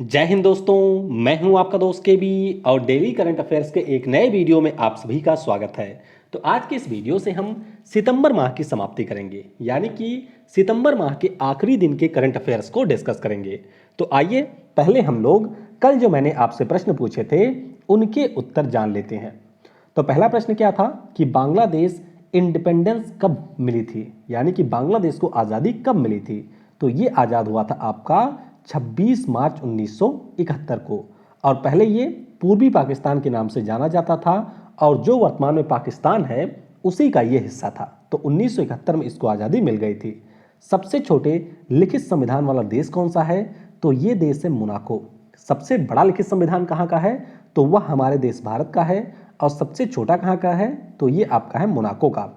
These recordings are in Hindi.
जय हिंद दोस्तों। मैं हूं आपका दोस्त के बी और डेली करंट अफेयर्स के एक नए वीडियो में आप सभी का स्वागत है। तो आज के इस वीडियो से हम सितंबर माह की समाप्ति करेंगे, यानी कि सितंबर माह के आखिरी दिन के करंट अफेयर्स को डिस्कस करेंगे। तो आइए पहले हम लोग कल जो मैंने आपसे प्रश्न पूछे थे उनके उत्तर जान लेते हैं। तो पहला प्रश्न क्या था कि बांग्लादेश इंडिपेंडेंस कब मिली थी, यानी कि बांग्लादेश को आज़ादी कब मिली थी। तो ये आज़ाद हुआ था आपका 26 मार्च 1971 को, और पहले ये पूर्वी पाकिस्तान के नाम से जाना जाता था और जो वर्तमान में पाकिस्तान है उसी का ये हिस्सा था। तो 1971 में इसको आज़ादी मिल गई थी। सबसे छोटे लिखित संविधान वाला देश कौन सा है, तो ये देश है मोनाको। सबसे बड़ा लिखित संविधान कहाँ का है, तो वह हमारे देश भारत का है। और सबसे छोटा कहाँ का है, तो ये आपका है मोनाको का।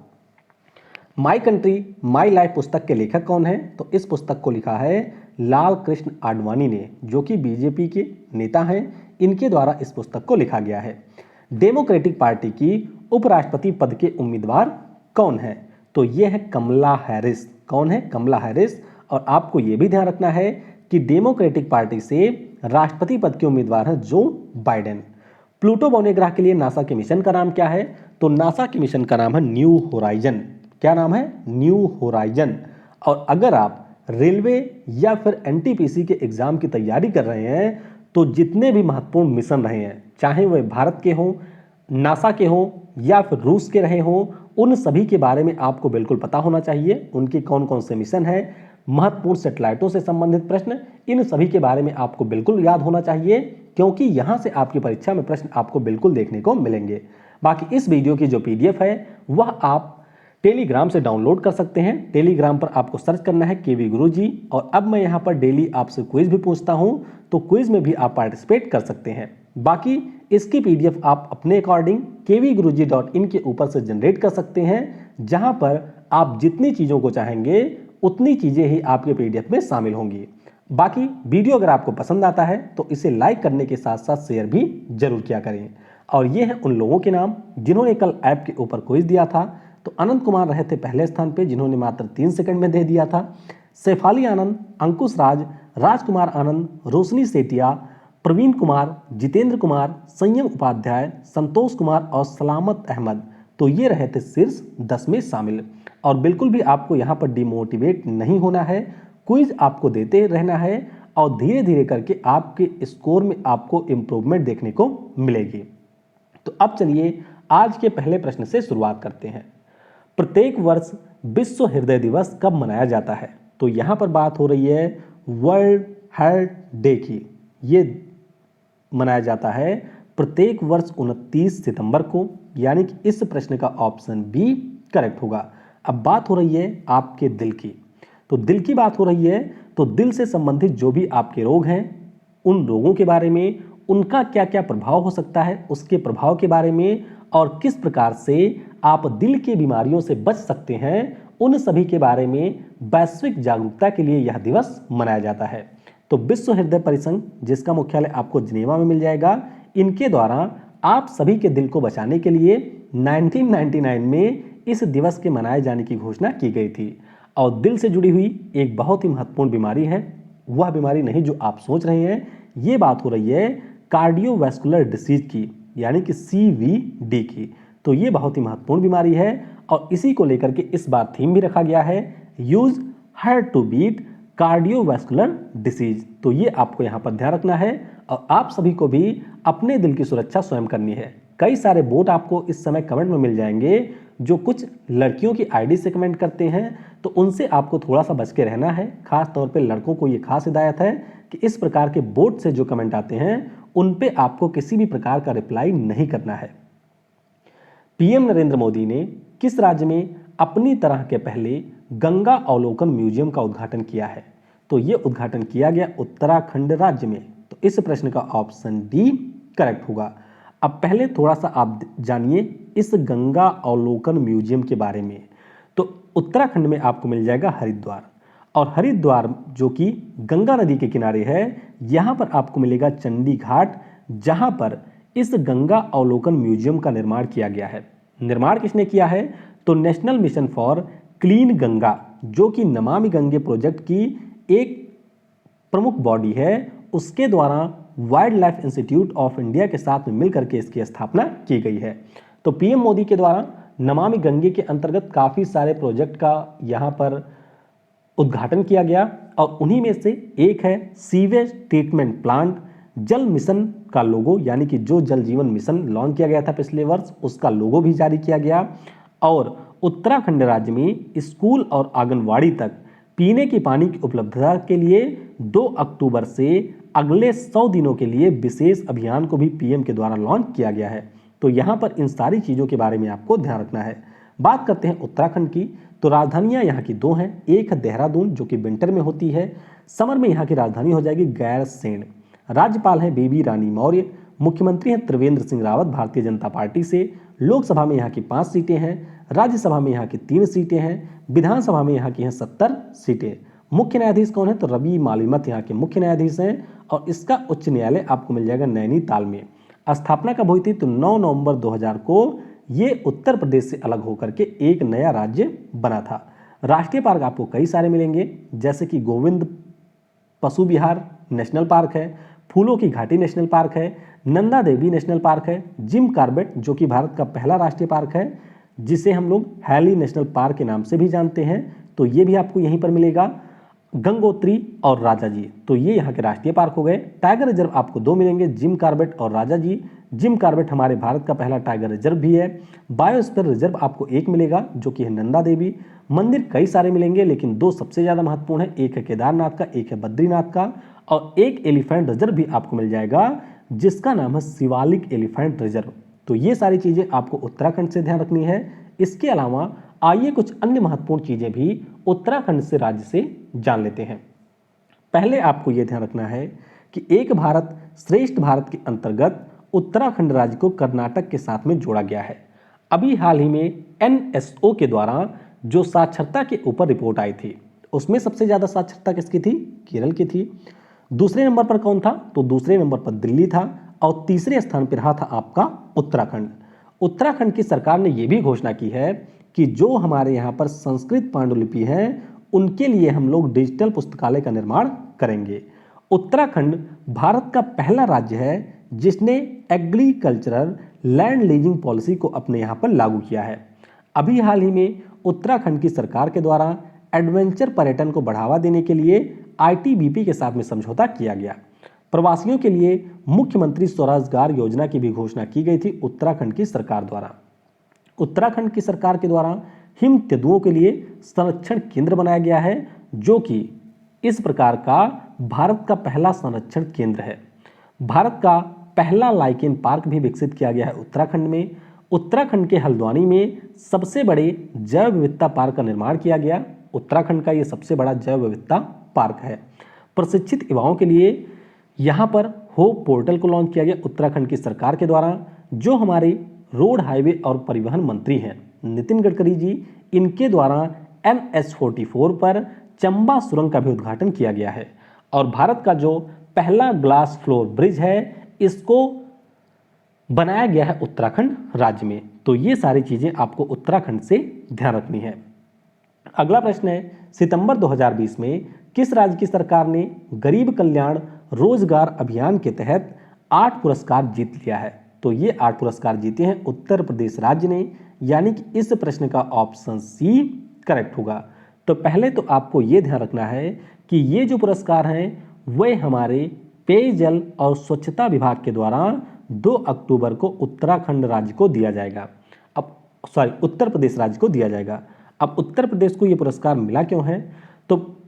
माई कंट्री माई लाइफ पुस्तक के लेखक कौन है, तो इस पुस्तक को लिखा है लाल कृष्ण आडवाणी ने, जो कि बीजेपी के नेता हैं। इनके द्वारा इस पुस्तक को लिखा गया है। डेमोक्रेटिक पार्टी की उपराष्ट्रपति पद के उम्मीदवार कौन है, तो ये है कमला हैरिस। कौन है, कमला हैरिस। और आपको ये भी ध्यान रखना है कि डेमोक्रेटिक पार्टी से राष्ट्रपति पद के उम्मीदवार हैं जो बाइडेन। प्लूटो बौने ग्रह के लिए नासा के मिशन का नाम क्या है, तो नासा के मिशन का नाम है न्यू होराइजन। क्या नाम है, न्यू होराइजन। और अगर आप रेलवे या फिर एनटीपीसी के एग्जाम की तैयारी कर रहे हैं तो जितने भी महत्वपूर्ण मिशन रहे हैं, चाहे वह भारत के हों, नासा के हों या फिर रूस के रहे हों, उन सभी के बारे में आपको बिल्कुल पता होना चाहिए। उनके कौन कौन से मिशन हैं, महत्वपूर्ण सैटेलाइटों से संबंधित प्रश्न, इन सभी के बारे में आपको बिल्कुल याद होना चाहिए, क्योंकि यहां से आपकी परीक्षा में प्रश्न आपको बिल्कुल देखने को मिलेंगे। बाकी इस वीडियो की जो पीडीएफ है वह आप टेलीग्राम से डाउनलोड कर सकते हैं। टेलीग्राम पर आपको सर्च करना है केवी गुरुजी, और अब मैं यहाँ पर डेली आपसे क्विज भी पूछता हूँ, तो क्विज में भी आप पार्टिसिपेट कर सकते हैं। बाकी इसकी पीडीएफ आप अपने अकॉर्डिंग kvguruji.in के ऊपर से जनरेट कर सकते हैं, जहाँ पर आप जितनी चीज़ों को चाहेंगे उतनी चीज़ें ही आपके पीडीएफ में शामिल होंगी। बाकी वीडियो अगर आपको पसंद आता है तो इसे लाइक करने के साथ साथ शेयर भी जरूर किया करें। और ये हैं उन लोगों के नाम जिन्होंने कल ऐप के ऊपर क्विज दिया था। तो अनंत कुमार रहे थे पहले स्थान पे, जिन्होंने मात्र 3 सेकंड में दे दिया था। सैफाली आनंद, अंकुश राज, राजकुमार आनंद, रोशनी सेठिया, प्रवीण कुमार, जितेंद्र कुमार, संयम उपाध्याय, संतोष कुमार और सलामत अहमद, तो ये रहे थे शीर्ष 10 में शामिल। और बिल्कुल भी आपको यहाँ पर डिमोटिवेट नहीं होना है, क्विज आपको देते रहना है और धीरे धीरे करके आपके स्कोर में आपको इम्प्रूवमेंट देखने को मिलेगी। तो अब चलिए आज के पहले प्रश्न से शुरुआत करते हैं। प्रत्येक वर्ष विश्व हृदय दिवस कब मनाया जाता है, तो यहाँ पर बात हो रही है वर्ल्ड हार्ट डे की। ये मनाया जाता है प्रत्येक वर्ष 29 सितंबर को, यानी कि इस प्रश्न का ऑप्शन बी करेक्ट होगा। अब बात हो रही है आपके दिल की, तो दिल की बात हो रही है तो दिल से संबंधित जो भी आपके रोग हैं उन रोगों के बारे में, उनका क्या क्या प्रभाव हो सकता है, उसके प्रभाव के बारे में, और किस प्रकार से आप दिल की बीमारियों से बच सकते हैं, उन सभी के बारे में वैश्विक जागरूकता के लिए यह दिवस मनाया जाता है। तो विश्व हृदय परिसंघ, जिसका मुख्यालय आपको जिनेवा में मिल जाएगा, इनके द्वारा आप सभी के दिल को बचाने के लिए 1999 में इस दिवस के मनाए जाने की घोषणा की गई थी। और दिल से जुड़ी हुई एक बहुत ही महत्वपूर्ण बीमारी है, वह बीमारी नहीं जो आप सोच रहे हैं, ये बात हो रही है कार्डियोवैस्कुलर डिसीज की, यानी कि CVD की। तो ये बहुत ही महत्वपूर्ण बीमारी है और इसी को लेकर के इस बार थीम भी रखा गया है, use heart to beat cardiovascular disease. तो ये आपको यहाँ पर ध्यान रखना है और आप सभी को भी अपने दिल की सुरक्षा स्वयं करनी है। कई सारे बोट आपको इस समय कमेंट में मिल जाएंगे जो कुछ लड़कियों की आईडी से कमेंट करते हैं, तो उनसे आपको थोड़ा सा बच के रहना है। खास तौर पे लड़कों को ये खास हिदायत है कि इस प्रकार के बोट से जो कमेंट आते हैं उन पे आपको किसी भी प्रकार का रिप्लाई नहीं करना है। पीएम नरेंद्र मोदी ने किस राज्य में अपनी तरह के पहले गंगा अवलोकन म्यूजियम का उद्घाटन किया है, तो ये उद्घाटन किया गया उत्तराखंड राज्य में। तो इस प्रश्न का ऑप्शन डी करेक्ट होगा। अब पहले थोड़ा सा आप जानिए इस गंगा अवलोकन म्यूजियम के बारे में। तो उत्तराखंड में आपको मिल जाएगा हरिद्वार, और हरिद्वार जो कि गंगा नदी के किनारे है, यहाँ पर आपको मिलेगा चंडी घाट, जहाँ पर इस गंगा अवलोकन म्यूजियम का निर्माण किया गया है। निर्माण किसने किया है, तो national mission for clean Ganga, जो कि नमामि गंगे प्रोजेक्ट की एक प्रमुख बॉडी है, उसके द्वारा wild life institute of India के साथ में मिलकर के इसकी स्थापना की गई है। तो पीएम मोदी के द्वारा नमामि गंगे के अंतर्गत काफ़ी सारे प्रोजेक्ट का यहाँ पर उद्घाटन किया गया और उन्हीं में से एक है सीवेज ट्रीटमेंट प्लांट। जल मिशन का लोगो यानी कि जो जल जीवन मिशन लॉन्च किया गया था पिछले वर्ष, उसका लोगो भी जारी किया गया। और उत्तराखंड राज्य में स्कूल और आंगनवाड़ी तक पीने की पानी की उपलब्धता के लिए 2 अक्टूबर से अगले 100 दिनों के लिए विशेष अभियान को भी पीएम के द्वारा लॉन्च किया गया है। तो यहाँ पर इन सारी चीज़ों के बारे में आपको ध्यान रखना है। बात करते हैं उत्तराखंड की, तो राजधानियाँ यहाँ की 2 हैं। एक है देहरादून जो कि विंटर में होती है, समर में यहाँ की राजधानी हो जाएगी गैरसैंण। राज्यपाल हैं बेबी रानी मौर्य, मुख्यमंत्री हैं त्रिवेंद्र सिंह रावत भारतीय जनता पार्टी से। लोकसभा में यहाँ की 5 सीटें हैं, राज्यसभा में यहाँ की 3 सीटें हैं, विधानसभा में यहाँ की हैं 70 सीटें। मुख्य न्यायाधीश कौन है, तो रवि मालिमत यहाँ के मुख्य न्यायाधीश हैं और इसका उच्च न्यायालय आपको मिल जाएगा नैनीताल में। स्थापना कब हुई थी, तो 9 नवंबर 2000 को ये उत्तर प्रदेश से अलग होकर के एक नया राज्य बना था। राष्ट्रीय पार्क आपको कई सारे मिलेंगे, जैसे कि गोविंद पशु विहार नेशनल पार्क है, फूलों की घाटी नेशनल पार्क है, नंदा देवी नेशनल पार्क है, जिम कॉर्बेट जो कि भारत का पहला राष्ट्रीय पार्क है, जिसे हम लोग हैली नेशनल पार्क के नाम से भी जानते हैं, तो ये भी आपको यहीं पर मिलेगा। गंगोत्री और राजाजी, तो ये यहाँ के राष्ट्रीय पार्क हो गए। टाइगर रिजर्व आपको 2 मिलेंगे, जिम कॉर्बेट और राजाजी। जिम कॉर्बेट हमारे भारत का पहला टाइगर रिजर्व भी है। बायोस्फीयर रिजर्व आपको 1 मिलेगा जो कि है नंदा देवी। मंदिर कई सारे मिलेंगे लेकिन 2 सबसे ज़्यादा महत्वपूर्ण है, एक है केदारनाथ का, एक है बद्रीनाथ का, और एक एलिफेंट रिजर्व भी आपको मिल जाएगा जिसका नाम है शिवालिक एलिफेंट रिजर्व। तो ये सारी चीज़ें आपको उत्तराखंड से ध्यान रखनी है। इसके अलावा आइए कुछ अन्य महत्वपूर्ण चीज़ें भी उत्तराखंड से राज्य से जान लेते हैं। पहले आपको यह ध्यान रखना है कि एक भारत श्रेष्ठ भारत के अंतर्गत उत्तराखंड राज्य को कर्नाटक के साथ में जोड़ा गया है। अभी हाल ही में एनएसओ के द्वारा जो साक्षरता के ऊपर रिपोर्ट आई थी उसमें सबसे ज़्यादा साक्षरता किसकी थी, केरल की थी। दूसरे नंबर पर कौन था, तो दूसरे नंबर पर दिल्ली था और तीसरे स्थान पर रहा था आपका उत्तराखंड। उत्तराखंड की सरकार ने यह भी घोषणा की है कि जो हमारे यहाँ पर संस्कृत पांडुलिपि है उनके लिए हम लोग डिजिटल पुस्तकालय का निर्माण करेंगे। उत्तराखंड भारत का पहला राज्य है जिसने एग्रीकल्चरल लैंड लीजिंग पॉलिसी को अपने यहाँ पर लागू किया है। अभी हाल ही में उत्तराखंड की सरकार के द्वारा एडवेंचर पर्यटन को बढ़ावा देने के लिए आईटीबीपी के साथ में समझौता किया गया। प्रवासियों के लिए मुख्यमंत्री स्वरोजगार योजना की भी घोषणा की गई थी उत्तराखंड की सरकार द्वारा। उत्तराखंड की सरकार के द्वारा हिम तेंदुओं के लिए संरक्षण केंद्र बनाया गया है जो कि इस प्रकार का भारत का पहला संरक्षण केंद्र है। भारत का पहला लाइकेन पार्क भी विकसित किया गया है उत्तराखंड में। उत्तराखंड के हल्द्वानी में सबसे बड़े जैव विविधता पार्क का निर्माण किया गया। उत्तराखंड का ये सबसे बड़ा जैव विविधता पार्क है। प्रशिक्षित युवाओं के लिए यहाँ पर होप पोर्टल को लॉन्च किया गया उत्तराखंड की सरकार के द्वारा। जो हमारे रोड हाईवे और परिवहन मंत्री हैं नितिन गडकरी जी, इनके द्वारा NH44 पर चंबा सुरंग का भी उद्घाटन किया गया है। और भारत का जो पहला ग्लास फ्लोर ब्रिज है इसको बनाया गया है उत्तराखंड राज्य में। तो ये सारी चीजें आपको उत्तराखंड से ध्यान रखनी है। अगला प्रश्न है, सितंबर 2020 में किस राज्य की सरकार ने गरीब कल्याण रोजगार अभियान के तहत 8 पुरस्कार जीत लिया है? तो ये 8 पुरस्कार जीते हैं उत्तर प्रदेश राज्य ने, यानी कि इस प्रश्न का ऑप्शन सी करेक्ट होगा। तो पहले तो आपको ये ध्यान रखना है कि ये जो पुरस्कार हैं वे हमारे पेयजल और स्वच्छता विभाग के द्वारा 2 अक्टूबर को उत्तराखंड राज्य को दिया जाएगा। उत्तर प्रदेश राज्य को दिया जाएगा। अब उत्तर प्रदेश को ये पुरस्कार मिला क्यों है, तो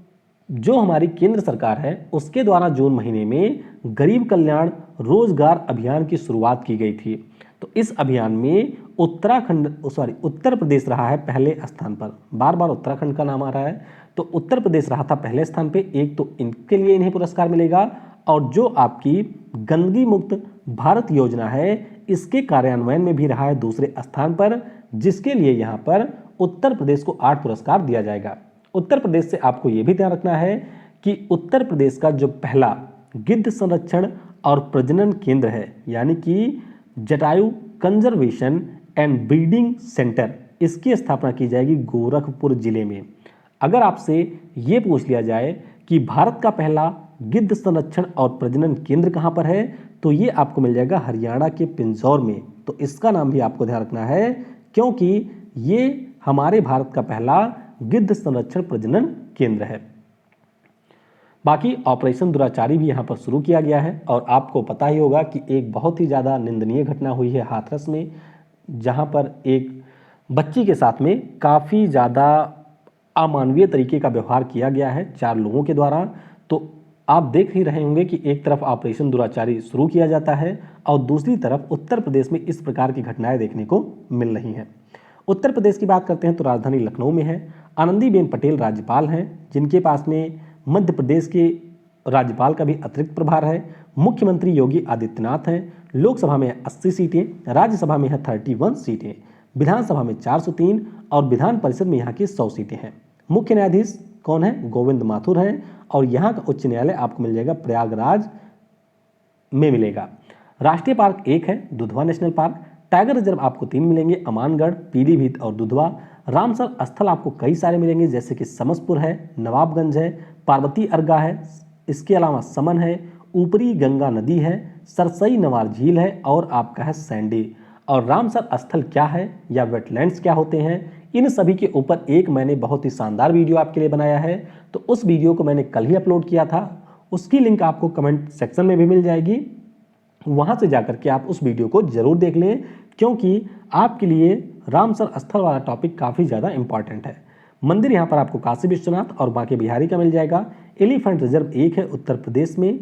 जो हमारी केंद्र सरकार है उसके द्वारा जून महीने में गरीब कल्याण रोजगार अभियान की शुरुआत की गई थी। तो इस अभियान में उत्तर प्रदेश रहा है पहले स्थान पर। बार बार उत्तराखंड का नाम आ रहा है, तो उत्तर प्रदेश रहा था पहले स्थान पे। एक तो इनके लिए इन्हें पुरस्कार मिलेगा, और जो आपकी गंदगी मुक्त भारत योजना है इसके कार्यान्वयन में भी रहा है दूसरे स्थान पर, जिसके लिए यहाँ पर उत्तर प्रदेश को 8 पुरस्कार दिया जाएगा। उत्तर प्रदेश से आपको ये भी ध्यान रखना है कि उत्तर प्रदेश का जो पहला गिद्ध संरक्षण और प्रजनन केंद्र है, यानी कि Jatayu conservation and breeding centre, इसकी स्थापना की जाएगी गोरखपुर जिले में। अगर आपसे ये पूछ लिया जाए कि भारत का पहला गिद्ध संरक्षण और प्रजनन केंद्र कहाँ पर है, तो ये आपको मिल जाएगा हरियाणा के पिंजौर में। तो इसका नाम भी आपको ध्यान रखना है क्योंकि ये हमारे भारत का पहला गिद्ध संरक्षण प्रजनन केंद्र है। बाकी ऑपरेशन दुराचारी भी यहाँ पर शुरू किया गया है और आपको पता ही होगा कि एक बहुत ही ज़्यादा निंदनीय घटना हुई है हाथरस में, जहाँ पर एक बच्ची के साथ में काफ़ी ज़्यादा अमानवीय तरीके का व्यवहार किया गया है 4 लोगों के द्वारा। तो आप देख ही रहे होंगे कि एक तरफ ऑपरेशन दुराचारी शुरू किया जाता है और दूसरी तरफ उत्तर प्रदेश में इस प्रकार की घटनाएं देखने को मिल रही हैं। उत्तर प्रदेश की बात करते हैं तो राजधानी लखनऊ में है, आनंदीबेन पटेल राज्यपाल हैं, जिनके पास में मध्य प्रदेश के राज्यपाल का भी अतिरिक्त प्रभार है। मुख्यमंत्री योगी आदित्यनाथ हैं। लोकसभा में 80 सीटें, राज्यसभा में है 31 सीटें, विधानसभा में 403 और विधान परिषद में यहाँ की 100 सीटें हैं। मुख्य न्यायाधीश कौन है, गोविंद माथुर हैं और यहाँ का उच्च न्यायालय आपको मिल जाएगा प्रयागराज में मिलेगा। राष्ट्रीय पार्क 1 है, Dudhwa national park. Tiger reserve आपको 3 मिलेंगे, अमानगढ़, पीलीभीत और दुधवा। रामसर स्थल आपको कई सारे मिलेंगे, जैसे कि समसपुर है, नवाबगंज है, पार्वती अर्गा है, इसके अलावा समन है, ऊपरी गंगा नदी है, सरसई नवार झील है और आपका है सैंडी। और रामसर स्थल क्या है या वेटलैंड्स क्या होते हैं, इन सभी के ऊपर एक मैंने बहुत ही शानदार वीडियो आपके लिए बनाया है। तो उस वीडियो को मैंने कल ही अपलोड किया था, उसकी लिंक आपको कमेंट सेक्शन में भी मिल जाएगी, वहां से जाकर के आप उस वीडियो को जरूर देख लें क्योंकि आपके लिए रामसर स्थल वाला टॉपिक काफ़ी ज़्यादा इंपॉर्टेंट है। मंदिर यहाँ पर आपको काशी विश्वनाथ और बांके बिहारी का मिल जाएगा। एलिफेंट रिजर्व 1 है उत्तर प्रदेश में,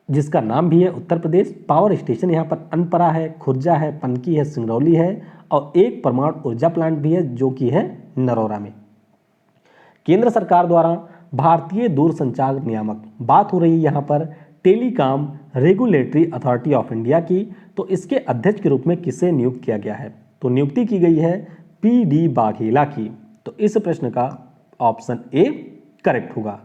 जिसका नाम भी है उत्तर प्रदेश। पावर स्टेशन यहाँ पर अनपरा है, खुर्जा है, पनकी है, सिंगरौली है और एक परमाणु ऊर्जा प्लांट भी है जो कि है नरोरा में। केंद्र सरकार द्वारा भारतीय दूरसंचार नियामक, बात हो रही है यहाँ पर telecom regulatory authority of India की, तो इसके अध्यक्ष के रूप में किसे नियुक्त किया गया है, तो नियुक्ति की गई है पी.डी. वाघेला की। तो इस प्रश्न का ऑप्शन ए करेक्ट होगा।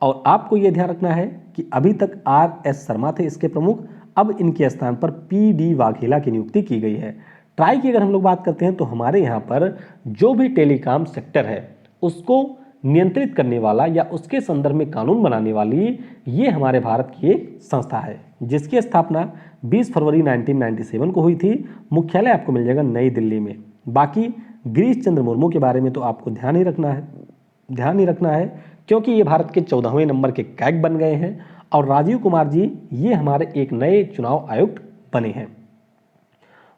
और आपको यह ध्यान रखना है कि अभी तक आर.एस. शर्मा थे इसके प्रमुख, अब इनके स्थान पर पी.डी. वाघेला की नियुक्ति की गई है। ट्राई की अगर हम लोग बात करते हैं तो हमारे यहाँ पर जो भी टेलीकॉम सेक्टर है उसको नियंत्रित करने वाला या उसके संदर्भ में कानून बनाने वाली ये हमारे भारत की एक संस्था है, जिसकी स्थापना 20 फरवरी 1997 को हुई थी। मुख्यालय आपको मिल जाएगा नई दिल्ली में। बाकी गिरीश चंद्र मुर्मू के बारे में तो आपको ध्यान ही रखना है क्योंकि ये भारत के 14वें नंबर के कैग बन गए हैं और राजीव कुमार जी ये हमारे एक नए चुनाव आयुक्त बने हैं।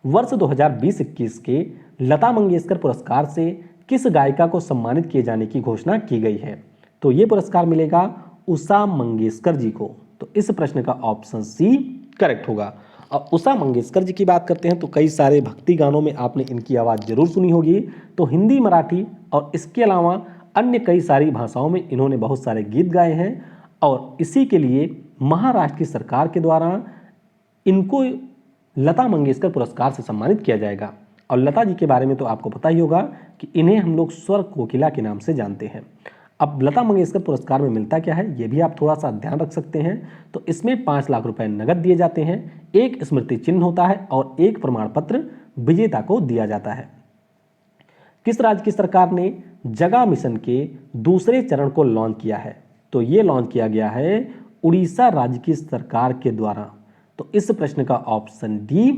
वर्ष 2020-21 के लता मंगेशकर पुरस्कार से किस गायिका को सम्मानित किए जाने की घोषणा की गई है, तो ये पुरस्कार मिलेगा उषा मंगेशकर जी को। तो इस प्रश्न का ऑप्शन सी करेक्ट होगा। और उषा मंगेशकर जी की बात करते हैं तो कई सारे भक्ति गानों में आपने इनकी आवाज़ जरूर सुनी होगी। तो हिंदी, मराठी और इसके अलावा अन्य कई सारी भाषाओं में इन्होंने बहुत सारे गीत गाए हैं और इसी के लिए महाराष्ट्र की सरकार के द्वारा इनको लता मंगेशकर पुरस्कार से सम्मानित किया जाएगा। और लता जी के बारे में तो आपको पता ही होगा कि इन्हें हम लोग स्वर कोकिला के नाम से जानते हैं। अब लता मंगेशकर पुरस्कार में मिलता क्या है ये भी आप थोड़ा सा ध्यान रख सकते हैं। तो इसमें 5 लाख रुपए नगद दिए जाते हैं, एक स्मृति चिन्ह होता है और एक प्रमाण पत्र विजेता को दिया जाता है। किस राज्य की सरकार ने जगह मिशन के दूसरे चरण को लॉन्च किया है, तो ये लॉन्च किया गया है उड़ीसा राज्य की सरकार के द्वारा। तो इस प्रश्न का ऑप्शन डी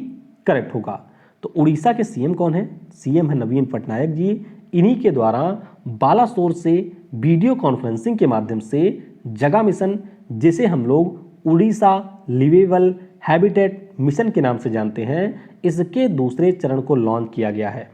करेक्ट होगा। तो उड़ीसा के सीएम कौन है, सीएम है नवीन पटनायक जी। इन्हीं के द्वारा बालासोर से वीडियो कॉन्फ्रेंसिंग के माध्यम से जगह मिशन, जिसे हम लोग उड़ीसा लिवेबल हैबिटेट मिशन के नाम से जानते हैं, इसके दूसरे चरण को लॉन्च किया गया है।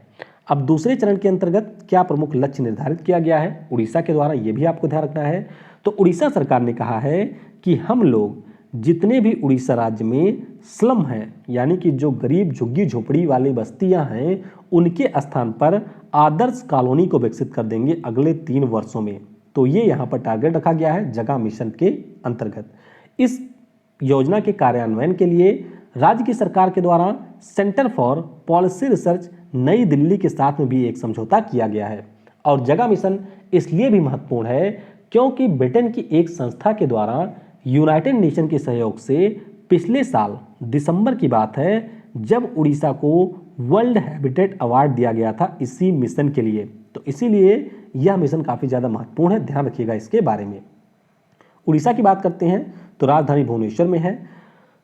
अब दूसरे चरण के अंतर्गत क्या प्रमुख लक्ष्य निर्धारित किया गया है उड़ीसा के द्वारा, ये भी आपको ध्यान रखना है। तो उड़ीसा सरकार ने कहा है कि हम लोग जितने भी उड़ीसा राज्य में स्लम हैं, यानी कि जो गरीब झुग्गी झोपड़ी वाली बस्तियां हैं, उनके स्थान पर आदर्श कॉलोनी को विकसित कर देंगे अगले 3 वर्षों में। तो ये यहाँ पर टारगेट रखा गया है जगह मिशन के अंतर्गत। इस योजना के कार्यान्वयन के लिए राज्य की सरकार के द्वारा सेंटर फॉर पॉलिसी रिसर्च नई दिल्ली के साथ में भी एक समझौता किया गया है। और जगह मिशन इसलिए भी महत्वपूर्ण है क्योंकि ब्रिटेन की एक संस्था के द्वारा यूनाइटेड नेशन के सहयोग से पिछले साल दिसंबर की बात है जब उड़ीसा को वर्ल्ड हैबिटेट अवार्ड दिया गया था इसी मिशन के लिए। तो इसीलिए यह मिशन काफ़ी ज़्यादा महत्वपूर्ण है, ध्यान रखिएगा इसके बारे में। उड़ीसा की बात करते हैं तो राजधानी भुवनेश्वर में है।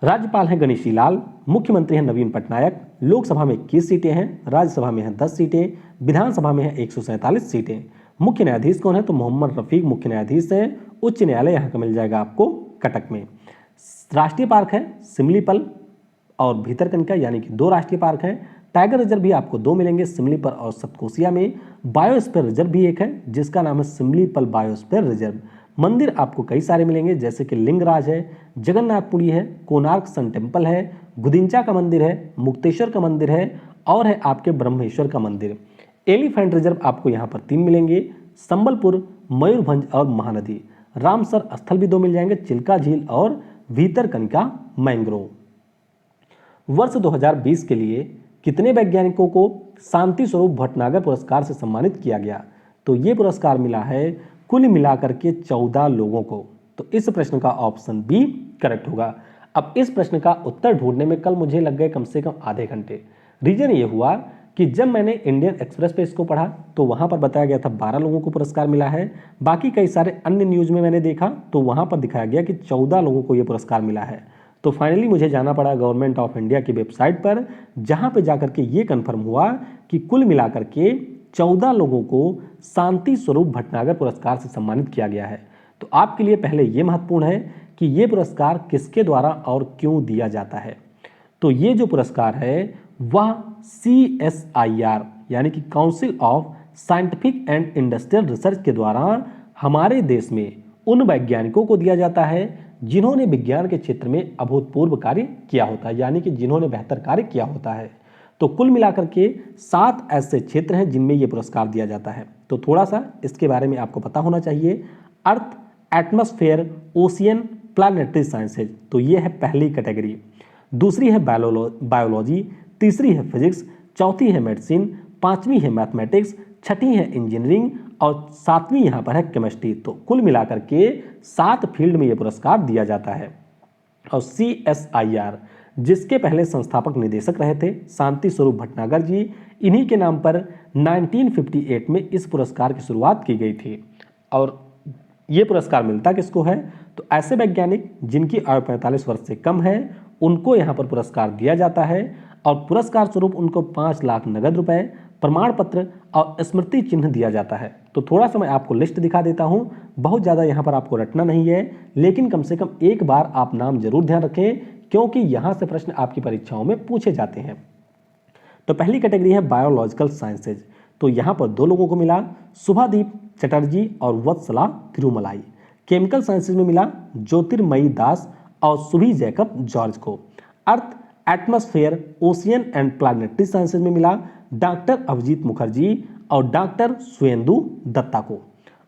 राज्यपाल हैं गणेशी लाल, मुख्यमंत्री हैं नवीन पटनायक, लोकसभा में 21 सीटें हैं, राज्यसभा में हैं 10 सीटें, विधानसभा में हैं 147 सीटें। मुख्य न्यायाधीश कौन है? तो मोहम्मद रफीक मुख्य न्यायाधीश हैं। उच्च न्यायालय यहाँ का मिल जाएगा आपको कटक में। राष्ट्रीय पार्क है सिमलीपल और भीतरकनिका, यानी कि 2 राष्ट्रीय पार्क हैं। टाइगर रिजर्व भी आपको 2 मिलेंगे, सिमलीपल और सतकोसिया में। बायोस्फीयर रिजर्व भी एक है जिसका नाम है सिमलीपल बायोस्फीयर रिजर्व। मंदिर आपको कई सारे मिलेंगे, जैसे कि लिंगराज है, जगन्नाथपुरी है, कोणार्क सन टेम्पल है, गुदिंचा का मंदिर है, मुक्तेश्वर का मंदिर है और है आपके ब्रह्मेश्वर का मंदिर। एलिफेंट रिजर्व आपको यहाँ पर 3 मिलेंगे, संबलपुर, मयूरभंज और महानदी। रामसर स्थल भी 2 मिल जाएंगे, चिल्का झील और भीतरकनिका मैंग्रोव। वर्ष 2020 के लिए कितने वैज्ञानिकों को शांति स्वरूप भटनागर पुरस्कार से सम्मानित किया गया? तो ये पुरस्कार मिला है कुल मिलाकर के 14 लोगों को। तो इस प्रश्न का ऑप्शन बी करेक्ट होगा। अब इस प्रश्न का उत्तर ढूंढने में कल मुझे लग गए कम से कम आधे घंटे। रीजन ये हुआ कि जब मैंने इंडियन एक्सप्रेस पे इसको पढ़ा तो वहाँ पर बताया गया था 12 लोगों को पुरस्कार मिला है। बाकी कई सारे अन्य न्यूज़ में मैंने देखा तो वहाँ पर दिखाया गया कि 14 लोगों को ये पुरस्कार मिला है। तो फाइनली मुझे जाना पड़ा गवर्नमेंट ऑफ इंडिया की वेबसाइट पर, जहाँ पे जाकर के ये कन्फर्म हुआ कि कुल मिलाकर के 14 लोगों को शांति स्वरूप भटनागर पुरस्कार से सम्मानित किया गया है। तो आपके लिए पहले ये महत्वपूर्ण है कि ये पुरस्कार किसके द्वारा और क्यों दिया जाता है। तो ये जो पुरस्कार है वह CSIR यानी कि council of scientific and industrial research के द्वारा हमारे देश में उन वैज्ञानिकों को दिया जाता है जिन्होंने विज्ञान के क्षेत्र में अभूतपूर्व कार्य किया होता है, यानी कि जिन्होंने बेहतर कार्य किया होता है। तो कुल मिलाकर के 7 ऐसे क्षेत्र हैं जिनमें यह पुरस्कार दिया जाता है। तो थोड़ा सा इसके बारे में आपको पता होना चाहिए। अर्थ, एटमॉस्फेयर, ओशियन, प्लैनेटरी साइंसेज, तो ये है पहली कैटेगरी। दूसरी है बायोलॉजी, तीसरी है फिजिक्स, चौथी है मेडिसिन, पांचवी है मैथमेटिक्स, छठी है इंजीनियरिंग और 7वीं यहाँ पर है केमिस्ट्री। तो कुल मिलाकर के 7 फील्ड में ये पुरस्कार दिया जाता है। और CSIR जिसके पहले संस्थापक निदेशक रहे थे शांति स्वरूप भटनागर जी, इन्हीं के नाम पर 1958 में इस पुरस्कार की शुरुआत की गई थी। और ये पुरस्कार मिलता किसको है? तो ऐसे वैज्ञानिक जिनकी आयु 45 वर्ष से कम है उनको यहाँ पर पुरस्कार दिया जाता है और पुरस्कार स्वरूप उनको 5 लाख नगद रुपए, प्रमाण पत्र और स्मृति चिन्ह दिया जाता है। तो थोड़ा सा मैं आपको लिस्ट दिखा देता हूँ, बहुत ज़्यादा यहाँ पर आपको रटना नहीं है, लेकिन कम से कम एक बार आप नाम जरूर ध्यान रखें क्योंकि यहाँ से प्रश्न आपकी परीक्षाओं में पूछे जाते हैं। तो पहली कैटेगरी है बायोलॉजिकल साइंसेज, तो यहाँ पर 2 लोगों को मिला, शुभादीप चटर्जी और वत्सला तिरुमलाई। केमिकल साइंसेज में मिला ज्योतिर्मयी दास और सुभी जैकब जॉर्ज को। Earth, atmosphere, ocean and planetary sciences में मिला डॉक्टर अभिजीत मुखर्जी और डॉक्टर सुवेंदु दत्ता को।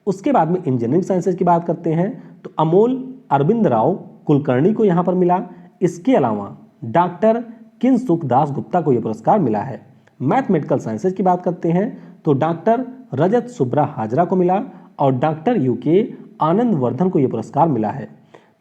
उसके बाद में इंजीनियरिंग साइंसेज की बात करते हैं तो अमोल अरविंद राव कुलकर्णी को यहाँ पर मिला। इसके अलावा डॉक्टर किंसुक दास गुप्ता को यह पुरस्कार मिला है। मैथमेटिकल साइंसेज की बात करते हैं तो डॉक्टर रजत सुब्रा हाजरा को मिला और डॉक्टर UK आनंद वर्धन को यह पुरस्कार मिला है।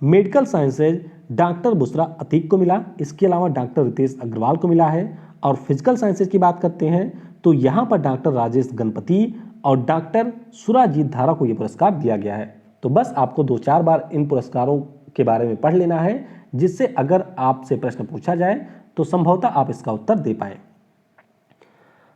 Medical sciences doctor Busra Atiq को मिला, इसके अलावा डॉक्टर रितेश अग्रवाल को मिला है। और फिजिकल साइंसेज की बात करते हैं तो यहाँ पर डॉक्टर राजेश गणपति और डॉक्टर सुराजीत धारा को यह पुरस्कार दिया गया है। तो बस आपको 2-4 बार इन पुरस्कारों के बारे में पढ़ लेना है, जिससे अगर आपसे प्रश्न पूछा जाए तो संभवतः आप इसका उत्तर दे पाए।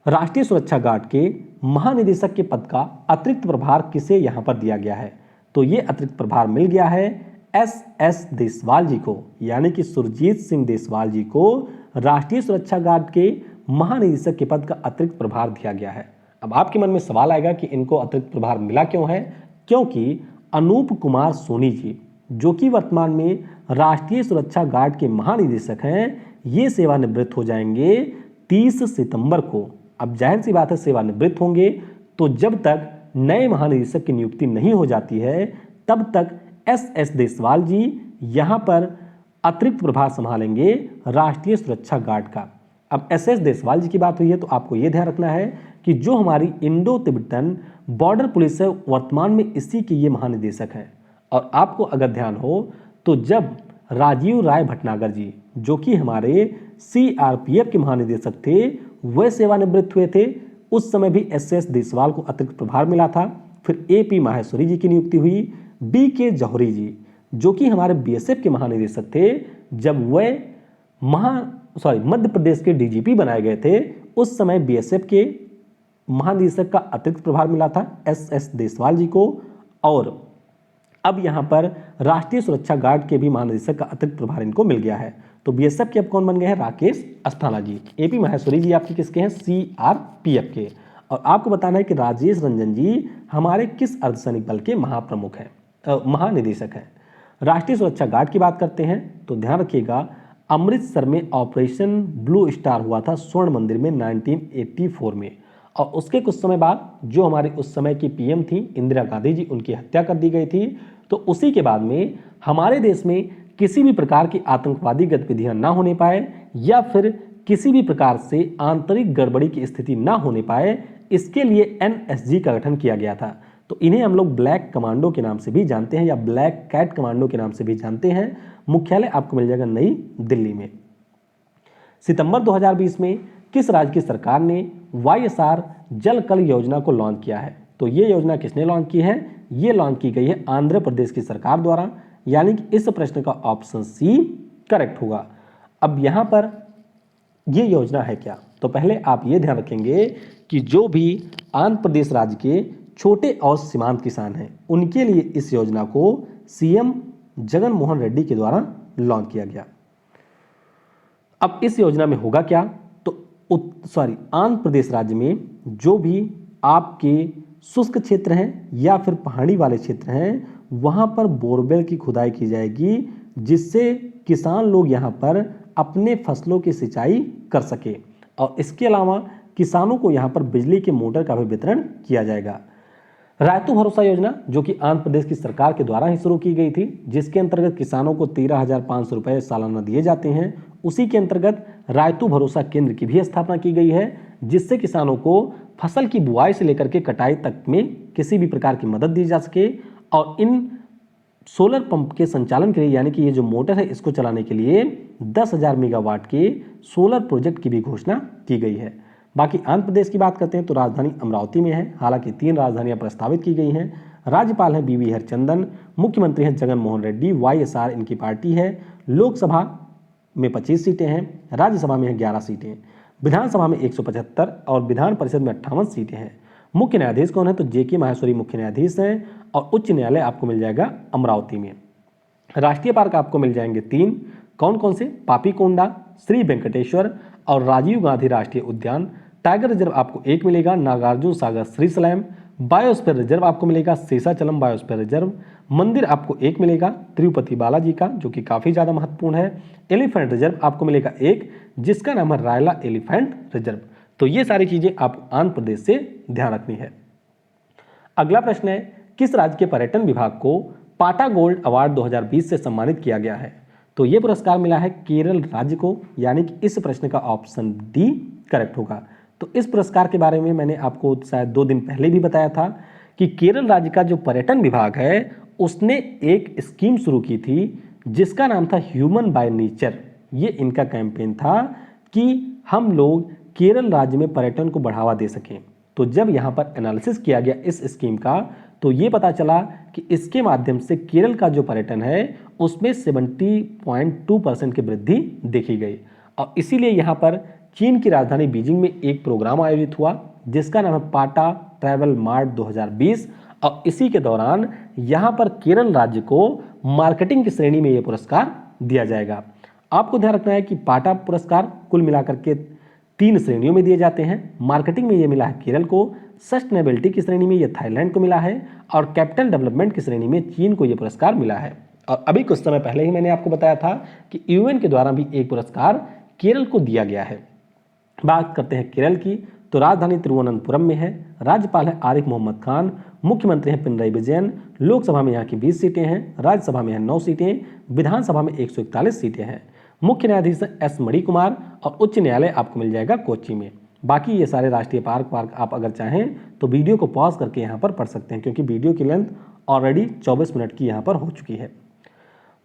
राष्ट्रीय सुरक्षा गार्ड के महानिदेशक के पद का अतिरिक्त प्रभार किसे यहाँ पर दिया गया है? तो ये अतिरिक्त प्रभार मिल गया है SS देसवाल जी को, यानी कि सुरजीत सिंह देसवाल जी को राष्ट्रीय सुरक्षा गार्ड के महानिदेशक के पद का अतिरिक्त प्रभार दिया गया है। अब आपके मन में सवाल आएगा कि इनको अतिरिक्त प्रभार मिला क्यों है? क्योंकि अनूप कुमार सोनी जी जो कि वर्तमान में राष्ट्रीय सुरक्षा गार्ड के महानिदेशक हैं, ये सेवानिवृत्त हो जाएंगे 30 सितंबर को। अब जाहिर सी बात है सेवानिवृत्त होंगे तो जब तक नए महानिदेशक की नियुक्ति नहीं हो जाती है तब तक SS देसवाल जी यहाँ पर अतिरिक्त प्रभार संभालेंगे राष्ट्रीय सुरक्षा गार्ड का। अब SS देसवाल जी की बात हुई है तो आपको ये ध्यान रखना है कि जो हमारी इंडो तिब्बतन बॉर्डर पुलिस है वर्तमान में इसी के ये महानिदेशक हैं। और आपको अगर ध्यान हो तो जब राजीव राय भटनागर जी जो कि हमारे CRPF के महानिदेशक थे वह सेवानिवृत्त हुए थे, उस समय भी SS देसवाल को अतिरिक्त प्रभार मिला था। फिर AP माहेश्वरी जी की नियुक्ति हुई, BK जौहरी जी, जो कि हमारे बीएसएफ के महानिदेशक थे, जब वह मध्य प्रदेश के डीजीपी बनाए गए थे, उस समय बीएसएफ के महानिदेशक का अतिरिक्त प्रभार मिला था एस देसवाल जी को, और अब यहां पर राष्ट्रीय सुरक्षा गार्ड के भी महानिदेशक का अतिरिक्त प्रभार इनको मिल गया है। तो बीएसएफ के अब कौन बन गए हैं? राकेश अस्थाना जी। एपी माहेश्वरी जी आपके किसके हैं? सीआरपीएफ के। और आपको बताना है कि राजेश रंजन जी हमारे किस अर्धसैनिक बल के महाप्रमुख हैं, महानिदेशक हैं। राष्ट्रीय सुरक्षा गार्ड की बात करते हैं तो ध्यान रखिएगा, अमृतसर में ऑपरेशन ब्लू स्टार हुआ था स्वर्ण मंदिर में 1984 में, और उसके कुछ समय बाद जो हमारे उस समय की पीएम थी इंदिरा गांधी जी, उनकी हत्या कर दी गई थी। तो उसी के बाद में हमारे देश में किसी भी प्रकार की आतंकवादी गतिविधियां ना होने पाए या फिर किसी भी प्रकार से आंतरिक गड़बड़ी की स्थिति ना होने पाए, इसके लिए एनएसजी का गठन किया गया था। तो इन्हें हम लोग ब्लैक कमांडो के नाम से भी जानते हैं या ब्लैक कैट कमांडो के नाम से भी जानते हैं। मुख्यालय आपको मिल जाएगा नई दिल्ली में। सितंबर 2020 में किस राज्य की सरकार ने वाईएसआर जल कल योजना को लॉन्च किया है? तो ये योजना किसने लॉन्च की है? ये लॉन्च की गई है आंध्र प्रदेश की सरकार द्वारा, यानी कि इस प्रश्न का ऑप्शन सी करेक्ट होगा। अब यहां पर ये योजना है क्या? तो पहले आप ये ध्यान रखेंगे कि जो भी आंध्र प्रदेश राज्य के छोटे और सीमांत किसान हैं, उनके लिए इस योजना को सीएम जगन मोहन रेड्डी के द्वारा लॉन्च किया गया। अब इस योजना में होगा क्या? तो आंध्र प्रदेश राज्य में जो भी आपके शुष्क क्षेत्र हैं या फिर पहाड़ी वाले क्षेत्र हैं, वहां पर बोरवेल की खुदाई की जाएगी, जिससे किसान लोग यहां पर अपने फसलों की सिंचाई कर सके। और इसके अलावा किसानों को यहां पर बिजली के मोटर का भी वितरण किया जाएगा। रायतू भरोसा योजना जो कि आंध्र प्रदेश की सरकार के द्वारा ही शुरू की गई थी, जिसके अंतर्गत किसानों को 13,500 रुपये सालाना दिए जाते हैं, उसी के अंतर्गत रायतू भरोसा केंद्र की भी स्थापना की गई है, जिससे किसानों को फसल की बुआई से लेकर के कटाई तक में किसी भी प्रकार की मदद दी जा सके। और इन सोलर पंप के संचालन के लिए, यानी कि ये जो मोटर है इसको चलाने के लिए 10,000 मेगावाट के सोलर प्रोजेक्ट की भी घोषणा की गई है। बाकी आंध्र प्रदेश की बात करते हैं तो राजधानी अमरावती में है। हालांकि 3 राजधानियां प्रस्तावित की गई हैं। राज्यपाल हैं बीवी हरचंदन, मुख्यमंत्री हैं जगन मोहन रेड्डी, वाईएसआर इनकी पार्टी है। लोकसभा में 25 सीटें हैं, राज्यसभा में 11 सीटें, विधानसभा में 175 और विधान परिषद में 58 सीटें हैं। मुख्य न्यायाधीश कौन है? तो जेके माहेश्वरी मुख्य न्यायाधीश हैं। और उच्च न्यायालय आपको मिल जाएगा अमरावती में। राष्ट्रीय पार्क आपको मिल जाएंगे 3। कौन कौन से? पापीकोंडा, श्री वेंकटेश्वर और राजीव गांधी राष्ट्रीय उद्यान। टाइगर रिजर्व आपको 1 मिलेगा, नागार्जुन सागर श्रीशैलम। बायोस्फीयर रिजर्व आपको मिलेगा शेषाचलम बायोस्फीयर रिजर्व। मंदिर आपको 1 मिलेगा तिरुपति बालाजी का, जो कि काफी ज्यादा महत्वपूर्ण है। एलिफेंट रिजर्व आपको मिलेगा 1, जिसका नाम है रायला एलिफेंट रिजर्व। तो ये सारी चीजें आपको आंध्र प्रदेश से ध्यान रखनी है। अगला प्रश्न है, किस राज्य के पर्यटन विभाग को पाटा गोल्ड अवार्ड 2020 से सम्मानित किया गया है? तो ये पुरस्कार मिला है केरल राज्य को, यानी कि इस प्रश्न का ऑप्शन डी करेक्ट होगा। तो इस पुरस्कार के बारे में मैंने आपको शायद 2 दिन पहले भी बताया था कि केरल राज्य का जो पर्यटन विभाग है उसने एक स्कीम शुरू की थी जिसका नाम था ह्यूमन बाय नेचर। ये इनका कैंपेन था कि हम लोग केरल राज्य में पर्यटन को बढ़ावा दे सकें। तो जब यहाँ पर एनालिसिस किया गया इस स्कीम का, तो ये पता चला कि इसके माध्यम से केरल का जो पर्यटन है उसमें 70.2% की वृद्धि देखी गई। और इसीलिए यहाँ पर चीन की राजधानी बीजिंग में एक प्रोग्राम आयोजित हुआ जिसका नाम है पाटा ट्रैवल मार्ट 2020। और इसी के दौरान यहाँ पर केरल राज्य को मार्केटिंग की श्रेणी में यह पुरस्कार दिया जाएगा। आपको ध्यान रखना है कि पाटा पुरस्कार कुल मिलाकर के 3 श्रेणियों में दिए जाते हैं। मार्केटिंग में ये मिला है केरल को, सस्टेनेबिलिटी की श्रेणी में ये थाईलैंड को मिला है और कैपिटल डेवलपमेंट की श्रेणी में चीन को ये पुरस्कार मिला है। और अभी कुछ समय पहले ही मैंने आपको बताया था कि यूएन के द्वारा भी एक पुरस्कार केरल को दिया गया है। बात करते हैं केरल की, तो राजधानी तिरुवनंतपुरम में है। राज्यपाल है आरिफ मोहम्मद खान, मुख्यमंत्री हैं पिनराई विजयन। लोकसभा में यहाँ की 20 सीटें हैं, राज्यसभा में 9 सीटें, विधानसभा में 141 सीटें हैं। मुख्य न्यायाधीश एस मणि कुमार और उच्च न्यायालय आपको मिल जाएगा कोच्चि में। बाकी ये सारे राष्ट्रीय पार्क आप अगर चाहें तो वीडियो को पॉज करके यहाँ पर पढ़ सकते हैं, क्योंकि वीडियो की लेंथ ऑलरेडी 24 मिनट की यहाँ पर हो चुकी है।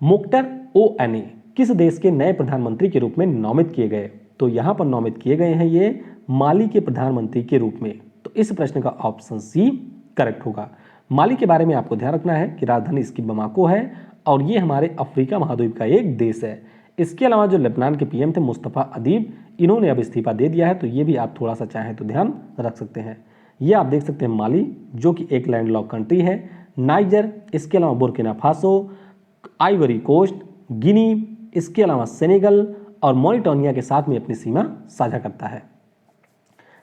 मुख्तार ओएनए किस देश के नए प्रधानमंत्री के रूप में नामित किए गए? तो यहाँ पर नामित किए गए हैं ये माली के प्रधानमंत्री के रूप में। तो इस प्रश्न का ऑप्शन सी करेक्ट होगा। माली के बारे में आपको ध्यान रखना है कि राजधानी इसकी बमाको है और ये हमारे अफ्रीका महाद्वीप का एक देश है। इसके अलावा जो लेबनान के पीएम थे मुस्तफ़ा अदीब, इन्होंने अब इस्तीफा दे दिया है, तो ये भी आप थोड़ा सा चाहें तो ध्यान रख सकते हैं। ये आप देख सकते हैं माली, जो कि एक लैंडलॉक कंट्री है, नाइजर, इसके अलावा बुर्किना फासो, आइवरी कोस्ट, गिनी, इसके अलावा सेनेगल और मॉरिटानिया के साथ में अपनी सीमा साझा करता है।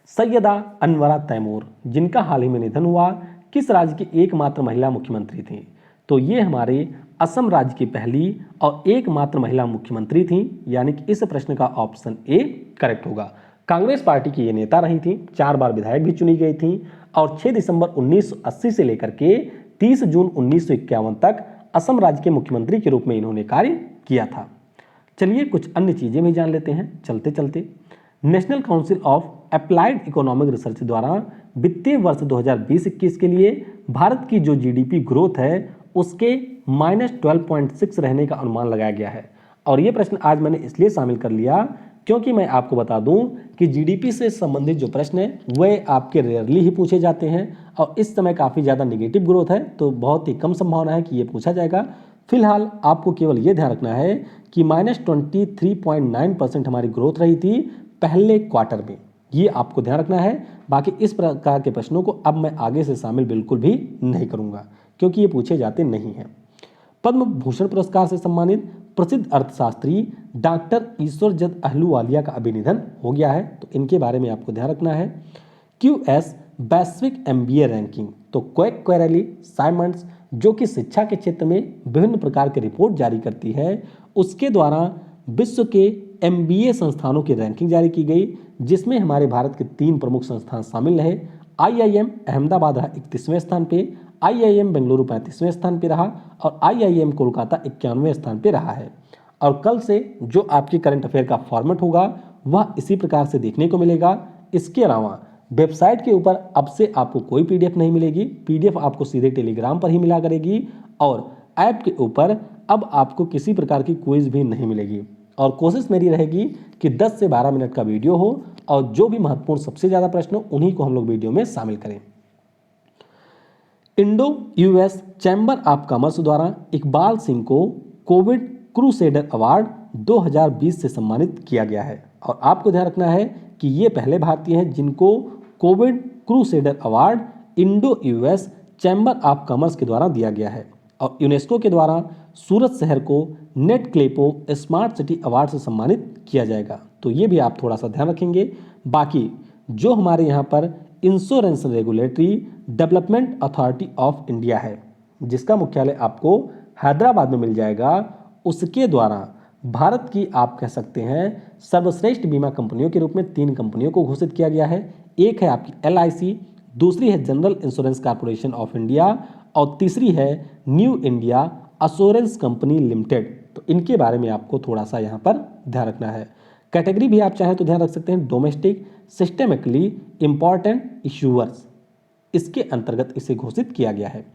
सैयदा अनवरा तैमूर, जिनका हाल ही में निधन हुआ, किस राज्य की एकमात्र महिला मुख्यमंत्री थी? तो ये हमारे असम राज्य की पहली और एकमात्र महिला मुख्यमंत्री थी, यानी कि इस प्रश्न का ऑप्शन ए करेक्ट होगा। कांग्रेस पार्टी की ये नेता रही थी, 4 बार विधायक भी चुनी गई थी और 6 दिसंबर 1980 से लेकर के 30 जून 1951 तक असम राज्य के मुख्यमंत्री के रूप में इन्होंने कार्य किया था। चलिए कुछ अन्य चीजें भी जान लेते हैं चलते चलते। National council of applied economic research द्वारा वित्तीय वर्ष 2020-21 के लिए भारत की जो जीडीपी ग्रोथ है उसके -12.6 रहने का अनुमान लगाया गया है। और ये प्रश्न आज मैंने इसलिए शामिल कर लिया क्योंकि मैं आपको बता दूं कि जीडीपी से संबंधित जो प्रश्न है वह आपके रेयरली ही पूछे जाते हैं और इस समय काफ़ी ज़्यादा निगेटिव ग्रोथ है, तो बहुत ही कम संभावना है कि ये पूछा जाएगा। फिलहाल आपको केवल ये ध्यान रखना है कि -23.9% हमारी ग्रोथ रही थी पहले क्वार्टर में, ये आपको ध्यान रखना है। बाकी इस प्रकार के प्रश्नों को अब मैं आगे से शामिल बिल्कुल भी नहीं करूंगा क्योंकि ये पूछे जाते नहीं हैं। पद्म भूषण पुरस्कार से सम्मानित प्रसिद्ध अर्थशास्त्री डॉक्टर ईश्वरचंद अहलूवालिया का अभी निधन हो गया है, तो इनके बारे में आपको ध्यान रखना है। क्यूएस वैश्विक एमबीए रैंकिंग, तो क्वेरेली साइमंड्स जो कि शिक्षा के क्षेत्र में विभिन्न प्रकार के रिपोर्ट जारी करती है, उसके द्वारा विश्व के एमबीए संस्थानों की रैंकिंग जारी की गई, जिसमें हमारे भारत के 3 प्रमुख संस्थान शामिल रहे। आईआईएम अहमदाबाद रहा 31वें स्थान पे, आईआईएम बेंगलुरु 35वें स्थान पे रहा और आईआईएम कोलकाता 91वें स्थान पे रहा है। और कल से जो आपकी करंट अफेयर का फॉर्मेट होगा वह इसी प्रकार से देखने को मिलेगा। इसके अलावा वेबसाइट के ऊपर अब से आपको कोई पीडीएफ नहीं मिलेगी, पीडीएफ आपको सीधे टेलीग्राम पर ही मिला करेगी और ऐप के ऊपर अब आपको किसी प्रकार की क्विज भी नहीं मिलेगी। और कोशिश मेरी रहेगी कि 10 से 12 मिनट का वीडियो हो और जो भी महत्वपूर्ण सबसे ज़्यादा प्रश्न हो उन्हीं को हम लोग वीडियो में शामिल करें। Indo US chamber of commerce द्वारा इकबाल सिंह को कोविड क्रूसेडर अवार्ड 2020 से सम्मानित किया गया है और आपको ध्यान रखना है कि ये पहले भारतीय हैं जिनको Covid crusader award Indo US chamber of commerce के द्वारा दिया गया है। और यूनेस्को के द्वारा सूरत शहर को नेट क्लेपो स्मार्ट सिटी अवार्ड से सम्मानित किया जाएगा, तो ये भी आप थोड़ा सा ध्यान रखेंगे। बाकी जो हमारे यहाँ पर insurance regulatory development authority of India है, जिसका मुख्यालय आपको हैदराबाद में मिल जाएगा, उसके द्वारा भारत की आप कह सकते हैं सर्वश्रेष्ठ बीमा कंपनियों के रूप में 3 कंपनियों को घोषित किया गया है। एक है आपकी LIC, दूसरी है general insurance corporation of India और तीसरी है new India assurance company limited. तो इनके बारे में आपको थोड़ा सा यहाँ पर ध्यान रखना है। कैटेगरी भी आप चाहें तो ध्यान रख सकते हैं, डोमेस्टिक सिस्टेमिकली इंपॉर्टेंट इश्यूअर्स, इसके अंतर्गत इसे घोषित किया गया है।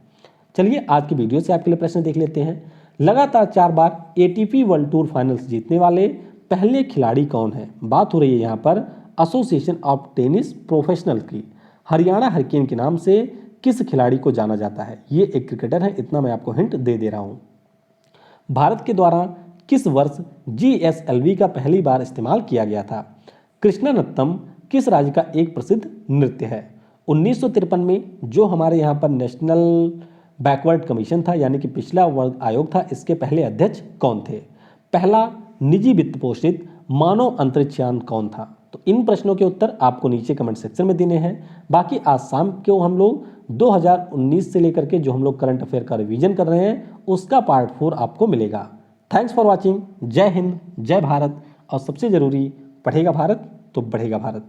चलिए आज की वीडियो से आपके लिए प्रश्न देख लेते हैं। लगातार 4 बार ATP वर्ल्ड टूर फाइनल्स जीतने वाले पहले खिलाड़ी कौन है? बात हो रही है यहाँ पर एसोसिएशन ऑफ टेनिस प्रोफेशनल की। हरियाणा हरिकेन के नाम से किस खिलाड़ी को जाना जाता है? ये एक क्रिकेटर है, इतना मैं आपको हिंट दे दे रहा हूँ। भारत के द्वारा किस वर्ष GSLV का पहली बार इस्तेमाल किया गया था? कृष्णानत्तम किस राज्य का एक प्रसिद्ध नृत्य है? 1953 में जो हमारे यहाँ पर नेशनल बैकवर्ड कमीशन था, यानी कि पिछड़ा वर्ग आयोग था, इसके पहले अध्यक्ष कौन थे? पहला निजी वित्त पोषित मानव अंतरिक्ष यान कौन था? तो इन प्रश्नों के उत्तर आपको नीचे कमेंट सेक्शन में देने हैं। बाकी आज शाम को हम लोग 2019 से लेकर के जो हम लोग करंट अफेयर का रिवीजन कर रहे हैं उसका पार्ट 4 आपको मिलेगा। Thanks for watching. जय हिंद, जय भारत और सबसे जरूरी, पढ़ेगा भारत तो बढ़ेगा भारत।